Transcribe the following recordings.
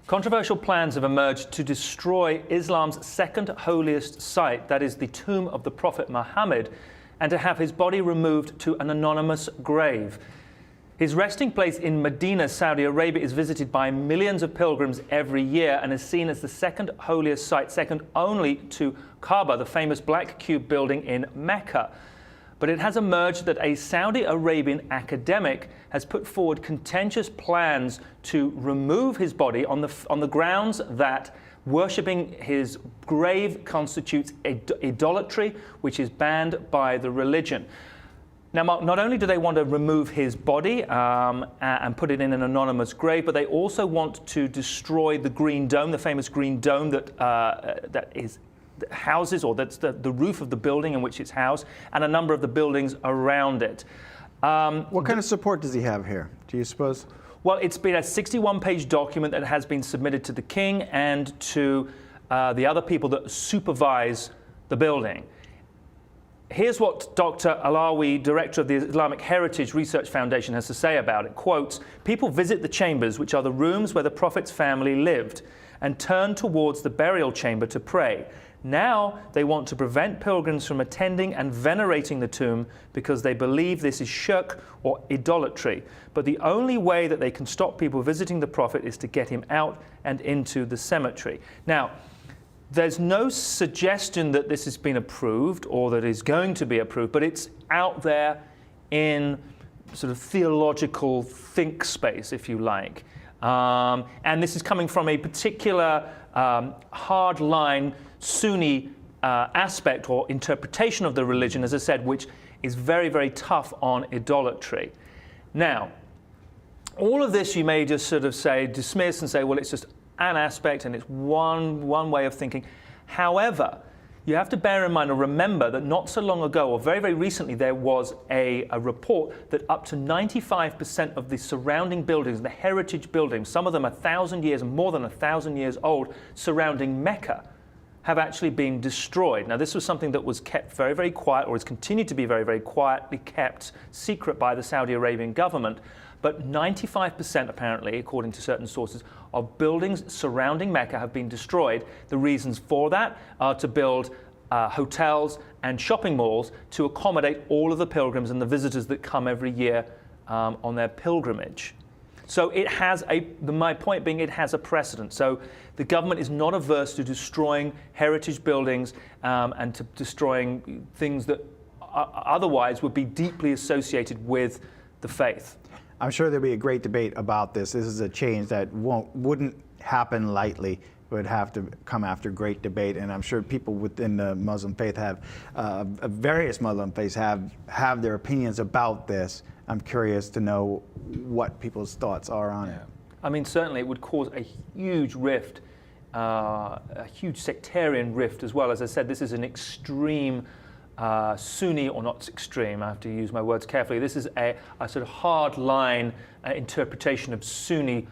Controversial plans have emerged to destroy Islam's second holiest site, that is the tomb of the Prophet Muhammad, and to have his body removed to an anonymous grave. His resting place in Medina, Saudi Arabia, is visited by millions of pilgrims every year and is seen as the second holiest site, second only to Kaaba, the famous black cube building in Mecca. But it has emerged that a Saudi Arabian academic has put forward contentious plans to remove his body on the grounds that worshipping his grave constitutes idolatry, which is banned by the religion. Now, Mark, not only do they want to remove his body and put it in an anonymous grave, but they also want to destroy the Green Dome, the famous Green Dome that houses, or that's the roof of the building in which it's housed, and a number of the buildings around it. What kind of support does he have here, do you suppose? Well, it's been a 61-page document that has been submitted to the king and to the other people that supervise the building. Here's what Dr. Alawi, director of the Islamic Heritage Research Foundation, has to say about it. Quotes, "People visit the chambers, which are the rooms where the Prophet's family lived, and turn towards the burial chamber to pray. Now they want to prevent pilgrims from attending and venerating the tomb because they believe this is shirk or idolatry. But the only way that they can stop people visiting the Prophet is to get him out and into the cemetery." Now, there's no suggestion that this has been approved or that is going to be approved, but it's out there in sort of theological think space, if you like. And this is coming from a particular hardline Sunni aspect or interpretation of the religion, as I said, which is very, very tough on idolatry. Now, all of this you may just sort of dismiss and say, well, it's just an aspect and it's one way of thinking. However, you have to bear in mind or remember that not so long ago, or very, very recently, there was a report that up to 95% of the surrounding buildings, the heritage buildings, some of them 1,000 years and more than 1,000 years old, surrounding Mecca, have actually been destroyed. Now, this was something that was kept very, very quiet, or has continued to be very, very quietly kept secret by the Saudi Arabian government. But 95%, apparently, according to certain sources, of buildings surrounding Mecca have been destroyed. The reasons for that are to build hotels and shopping malls to accommodate all of the pilgrims and the visitors that come every year on their pilgrimage. So it has my point being, it has a precedent. So the government is not averse to destroying heritage buildings and to destroying things that otherwise would be deeply associated with the faith. I'm sure there'll be a great debate about this. This is a change that wouldn't happen lightly. It would have to come after great debate, and I'm sure people within the Muslim faith have, various Muslim faiths have their opinions about this. I'm curious to know what people's thoughts are on it. I mean, certainly it would cause a huge rift, a huge sectarian rift as well. As I said, this is an extreme Sunni, or not extreme, I have to use my words carefully. This is a sort of hard-line interpretation of Sunni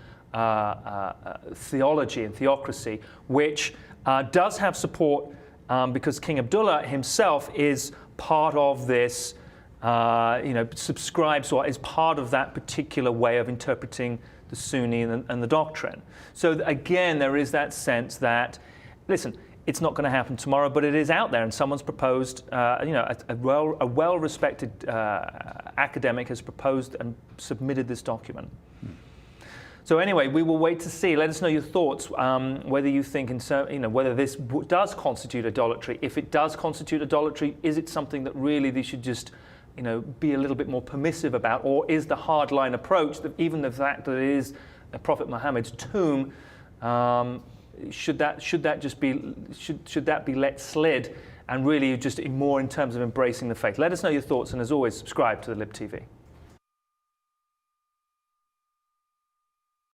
theology and theocracy, which does have support because King Abdullah himself is part of this, subscribes or is part of that particular way of interpreting the Sunni and the doctrine. So again, there is that sense that, listen, it's not going to happen tomorrow, but it is out there, and someone's proposed, a well-respected academic has proposed and submitted this document. So anyway, we will wait to see. Let us know your thoughts, whether you think, whether this does constitute idolatry. If it does constitute idolatry, is it something that really they should just, be a little bit more permissive about, or is the hardline approach that even the fact that it is Prophet Muhammad's tomb, should that be let slid, and really just more in terms of embracing the faith? Let us know your thoughts, and as always, subscribe to the Lib TV.